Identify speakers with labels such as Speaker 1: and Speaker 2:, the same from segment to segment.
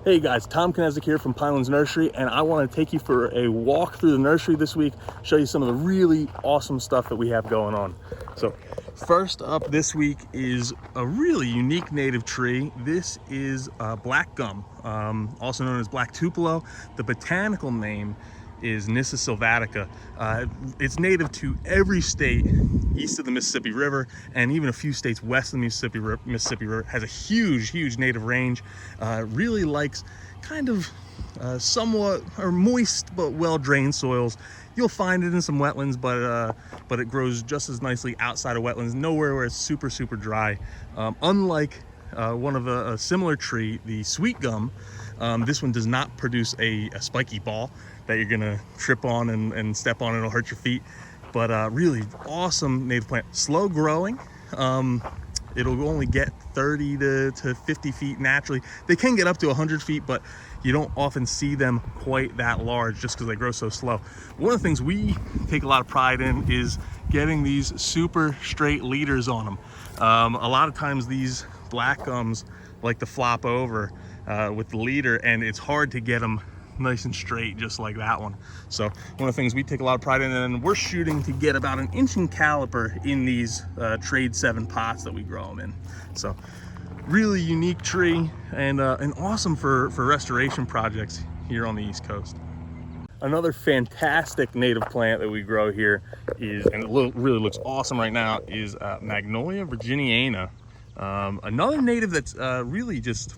Speaker 1: Hey guys, Tom Knezek here from Pinelands Nursery, and I want to take you for a walk through the nursery this week, show you some of the really awesome stuff that we have going on. So first up this week is a really unique native tree. This is black gum, also known as black tupelo. The botanical name is Nyssa sylvatica. It's native to every state east of the Mississippi River, and even a few states west of the Mississippi River. Has a huge native range. Really likes kind of somewhat or moist but well-drained soils. You'll find it in some wetlands, but it grows just as nicely outside of wetlands, nowhere where it's super dry. Unlike one of a similar tree, the sweet gum, this one does not produce a spiky ball that you're gonna trip on and step on, and it'll hurt your feet. But really awesome native plant, slow growing. It'll only get 30 to 50 feet naturally. They can get up to 100 feet, but you don't often see them quite that large just because they grow so slow. One of the things we take a lot of pride in is getting these super straight leaders on them. A lot of times these black gums like to flop over with the leader, and it's hard to get them nice and straight just like that one. So one of the things we take a lot of pride in, and we're shooting to get about 1 inch in caliper in these trade 7 pots that we grow them in. So really unique tree, and awesome for restoration projects here on the East Coast. Another fantastic native plant that we grow here is, and it really looks awesome right now, is Magnolia Virginia. Another native that's really just,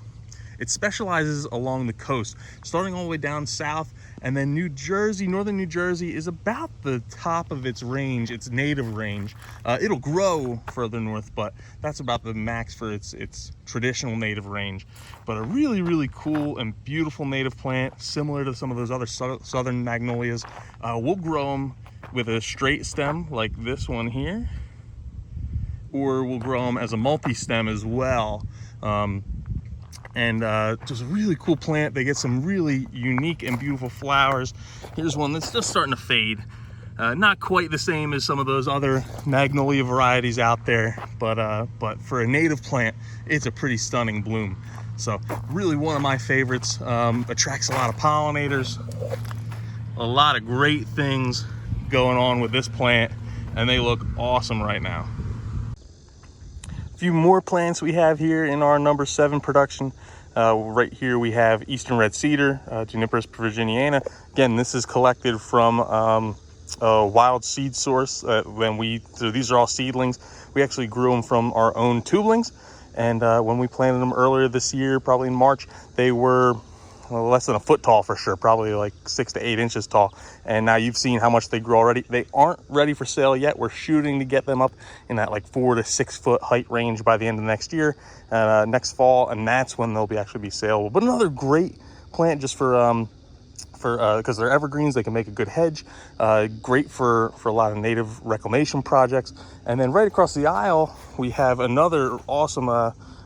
Speaker 1: it specializes along the coast, starting all the way down south, and then New Jersey, northern New Jersey is about the top of its range, its native range. It'll grow further north, but that's about the max for its traditional native range. But a really cool and beautiful native plant, similar to some of those other southern magnolias. We'll grow them with a straight stem like this one here, or we'll grow them as a multi-stem as well. Just a really cool plant. They get some really unique and beautiful flowers. Here's one that's just starting to fade. Not quite the same as some of those other magnolia varieties out there, but for a native plant, it's a pretty stunning bloom. So really one of my favorites. Attracts a lot of pollinators. A lot of great things going on with this plant, and they look awesome right now. Few more plants we have here in our number 7 production. Right here we have Eastern Red Cedar, Juniperus virginiana. Again, this is collected from a wild seed source. So these are all seedlings. We actually grew them from our own tubelings, and when we planted them earlier this year, probably in March, they were less than a foot tall for sure, probably like 6 to 8 inches tall. And now you've seen how much they grow already. They aren't ready for sale yet. We're shooting to get them up in that like 4 to 6 foot height range by the end of next year, next fall, and that's when they'll actually be saleable. But another great plant just for because they're evergreens. They can make a good hedge. Great for a lot of native reclamation projects. And then right across the aisle we have another awesome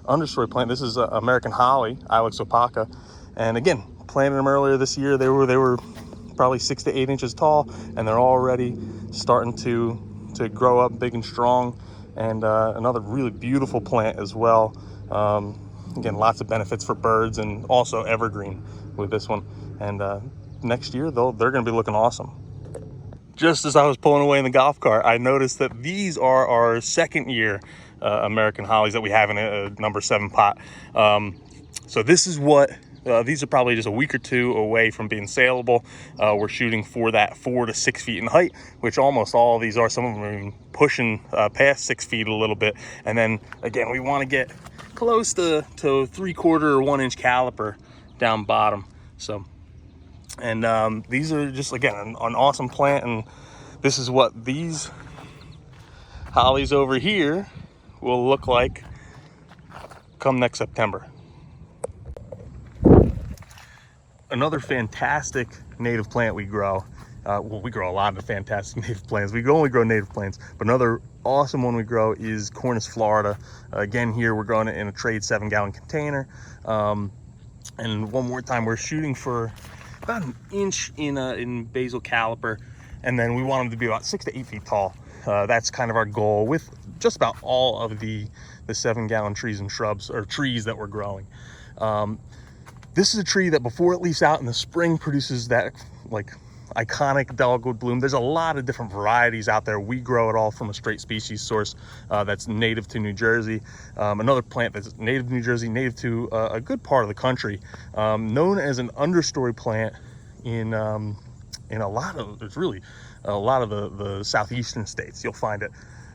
Speaker 1: understory plant. This is American holly, Ilex opaca. And again, planted them earlier this year. They were probably 6 to 8 inches tall, and they're already starting to grow up big and strong. And another really beautiful plant as well. Again, lots of benefits for birds, and also evergreen with this one. And next year they're going to be looking awesome. Just as I was pulling away in the golf cart, I noticed that these are our 2nd year American hollies that we have in a number 7 pot. So this is what. These are probably just a week or 2 away from being saleable. We're shooting for that 4 to 6 feet in height, which almost all of these are. Some of them are even pushing past 6 feet a little bit. And then again, we want to get close to 3/4 or 1 inch caliper down bottom. So, and these are just, again, an awesome plant. And this is what these hollies over here will look like come next September. Another fantastic native plant we grow. We grow a lot of fantastic native plants. We only grow native plants, but another awesome one we grow is Cornus Florida. Again, here we're growing it in a trade 7-gallon container. And one more time, we're shooting for about 1 inch in basal caliper, and then we want them to be about 6 to 8 feet tall. That's kind of our goal with just about all of the 7-gallon trees and shrubs, or trees that we're growing. this is a tree that before it leaves out in the spring produces that like iconic dogwood bloom. There's a lot of different varieties out there. We grow it all from a straight species source that's native to New Jersey. Another plant that's native to New Jersey, native to a good part of the country, known as an understory plant in a lot of, there's really a lot of the southeastern states. You'll find it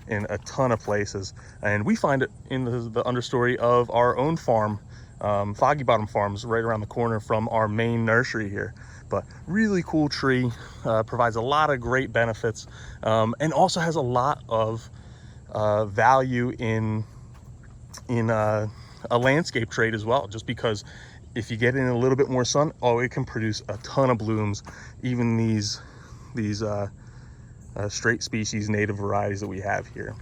Speaker 1: in a ton of places, and we find it in the understory of our own farm, Foggy Bottom Farms, right around the corner from our main nursery here. But really cool tree, provides a lot of great benefits, and also has a lot of value in a landscape trade as well, just because if you get in a little bit more sun, it can produce a ton of blooms, even these straight species native varieties that we have here.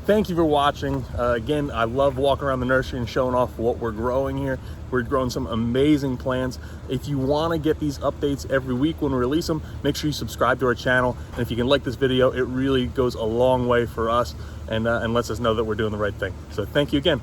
Speaker 1: Thank you for watching. Again, I love walking around the nursery and showing off what we're growing here. We're growing some amazing plants. If you want to get these updates every week when we release them, make sure you subscribe to our channel. And if you can like this video, it really goes a long way for us and lets us know that we're doing the right thing. So thank you again.